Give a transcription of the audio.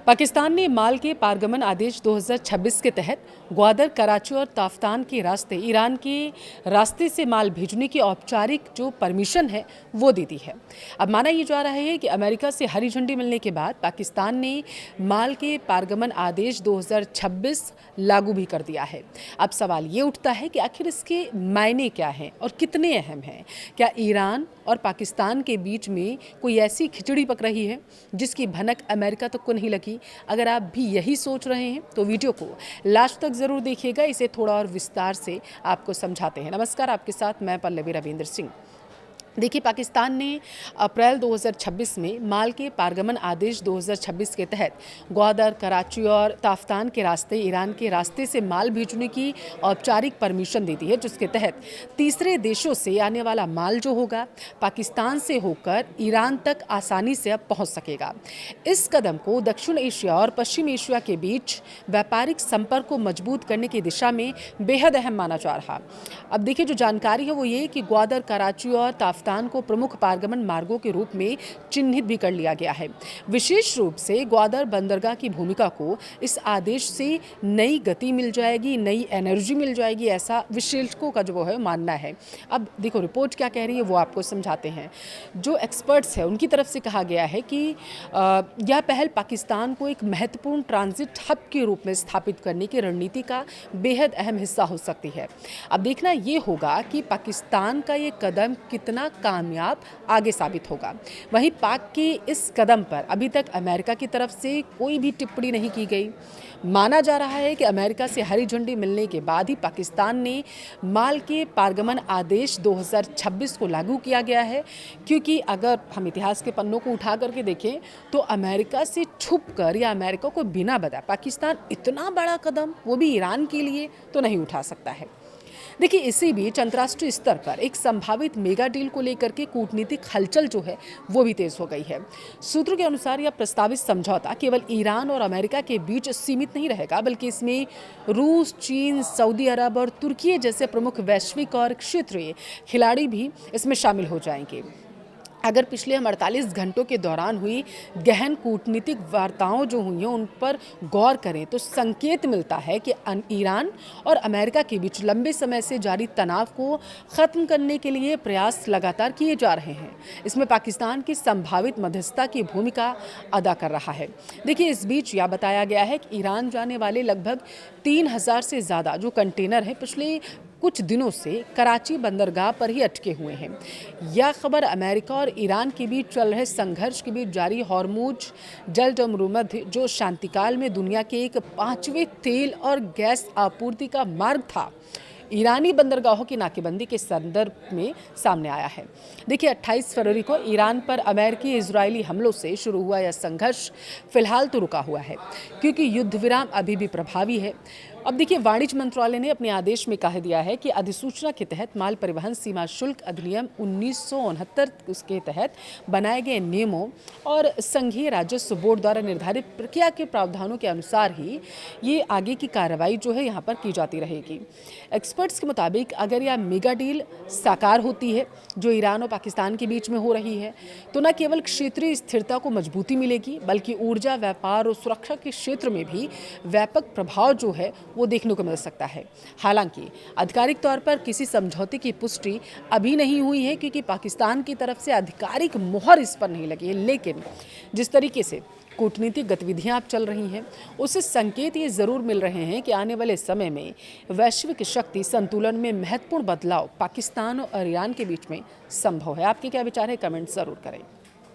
पाकिस्तान ने माल के पारगमन आदेश 2026 के तहत ग्वादर, कराची और ताफ्तान के रास्ते ईरान के रास्ते से माल भेजने की औपचारिक जो परमिशन है वो दे दी है। अब माना ये जा रहा है कि अमेरिका से हरी झंडी मिलने के बाद पाकिस्तान ने माल के पारगमन आदेश 2026 लागू भी कर दिया है। अब सवाल ये उठता है कि आखिर इसके मायने क्या हैं और कितने अहम हैं। क्या ईरान और पाकिस्तान के बीच में कोई ऐसी खिचड़ी पक रही है जिसकी भनक अमेरिका तक को नहीं लगी? अगर आप भी यही सोच रहे हैं तो वीडियो को लास्ट तक जरूर देखिएगा, इसे थोड़ा और विस्तार से आपको समझाते हैं। नमस्कार, आपके साथ मैं पल्लवी रविंद्र सिंह। देखिए, पाकिस्तान ने अप्रैल 2026 में माल के पारगमन आदेश 2026 के तहत ग्वादर, कराची और ताफ्तान के रास्ते ईरान के रास्ते से माल भेजने की औपचारिक परमिशन दे दी है, जिसके तहत तीसरे देशों से आने वाला माल जो होगा पाकिस्तान से होकर ईरान तक आसानी से अब पहुंच सकेगा। इस कदम को दक्षिण एशिया और पश्चिम एशिया के बीच व्यापारिक संपर्क को मजबूत करने की दिशा में बेहद अहम माना जा रहा। अब देखिए, जो जानकारी है वो ये कि ग्वादर, कराची और ताफ्तान को प्रमुख पारगमन मार्गों के रूप में चिन्हित भी कर लिया गया है। विशेष रूप से ग्वादर बंदरगाह की भूमिका को इस आदेश से नई गति मिल जाएगी, नई एनर्जी मिल जाएगी, ऐसा विश्लेषकों का जो है मानना है। अब देखो, रिपोर्ट क्या कह रही है वो आपको समझाते हैं। जो एक्सपर्ट्स हैं उनकी तरफ से कहा गया है कि यह पहल पाकिस्तान को एक महत्वपूर्ण ट्रांजिट हब के रूप में स्थापित करने की रणनीति का बेहद अहम हिस्सा हो सकती है। अब देखना ये होगा कि पाकिस्तान का ये कदम कितना कामयाब आगे साबित होगा। वहीं पाक के इस कदम पर अभी तक अमेरिका की तरफ से कोई भी टिप्पणी नहीं की गई। माना जा रहा है कि अमेरिका से हरी झंडी मिलने के बाद ही पाकिस्तान ने माल के पारगमन आदेश 2026 को लागू किया गया है, क्योंकि अगर हम इतिहास के पन्नों को उठा करके देखें तो अमेरिका से छुपकर या अमेरिका को बिना बताए पाकिस्तान इतना बड़ा कदम, वो भी ईरान के लिए, तो नहीं उठा सकता है। देखिए, इसी बीच अंतर्राष्ट्रीय स्तर पर एक संभावित मेगा डील को लेकर के कूटनीतिक हलचल जो है वो भी तेज हो गई है। सूत्रों के अनुसार यह प्रस्तावित समझौता केवल ईरान और अमेरिका के बीच सीमित नहीं रहेगा, बल्कि इसमें रूस, चीन, सऊदी अरब और तुर्की जैसे प्रमुख वैश्विक और क्षेत्रीय खिलाड़ी भी इसमें शामिल हो जाएंगे। अगर पिछले हम 48 घंटों के दौरान हुई गहन कूटनीतिक वार्ताओं जो हुई हैं उन पर गौर करें तो संकेत मिलता है कि ईरान और अमेरिका के बीच लंबे समय से जारी तनाव को ख़त्म करने के लिए प्रयास लगातार किए जा रहे हैं। इसमें पाकिस्तान की संभावित मध्यस्थता की भूमिका अदा कर रहा है। देखिए, इस बीच यह बताया गया है कि ईरान जाने वाले लगभग 3000 से ज़्यादा जो कंटेनर हैं पिछले कुछ दिनों से कराची बंदरगाह पर ही अटके हुए हैं। यह खबर अमेरिका और ईरान के बीच चल रहे संघर्ष के बीच जारी हॉर्मुज जलमरुमध्य जो शांतिकाल में दुनिया के एक 5वें तेल और गैस आपूर्ति का मार्ग था, ईरानी बंदरगाहों की नाकेबंदी के संदर्भ में सामने आया है। देखिए, 28 फरवरी को ईरान पर अमेरिकी इजरायली हमलों से शुरू हुआ यह संघर्ष फिलहाल तो रुका हुआ है, क्योंकि युद्ध विराम अभी भी प्रभावी है। अब देखिए, वाणिज्य मंत्रालय ने अपने आदेश में कह दिया है कि अधिसूचना के तहत माल परिवहन सीमा शुल्क अधिनियम 1969 उसके तहत बनाए गए नियमों और संघीय राजस्व बोर्ड द्वारा निर्धारित प्रक्रिया के प्रावधानों के अनुसार ही ये आगे की कार्रवाई जो है यहाँ पर की जाती रहेगी। एक्सपर्ट्स के मुताबिक अगर यह मेगा डील साकार होती है जो ईरान और पाकिस्तान के बीच में हो रही है, तो न केवल क्षेत्रीय स्थिरता को मजबूती मिलेगी, बल्कि ऊर्जा, व्यापार और सुरक्षा के क्षेत्र में भी व्यापक प्रभाव जो है वो देखने को मिल सकता है। हालांकि आधिकारिक तौर पर किसी समझौते की पुष्टि अभी नहीं हुई है, क्योंकि पाकिस्तान की तरफ से आधिकारिक मुहर इस पर नहीं लगी है। लेकिन जिस तरीके से कूटनीतिक गतिविधियां अब चल रही हैं, उससे संकेत ये ज़रूर मिल रहे हैं कि आने वाले समय में वैश्विक शक्ति संतुलन में महत्वपूर्ण बदलाव पाकिस्तान और ईरान के बीच में संभव है। आपके क्या विचार है, कमेंट ज़रूर करें।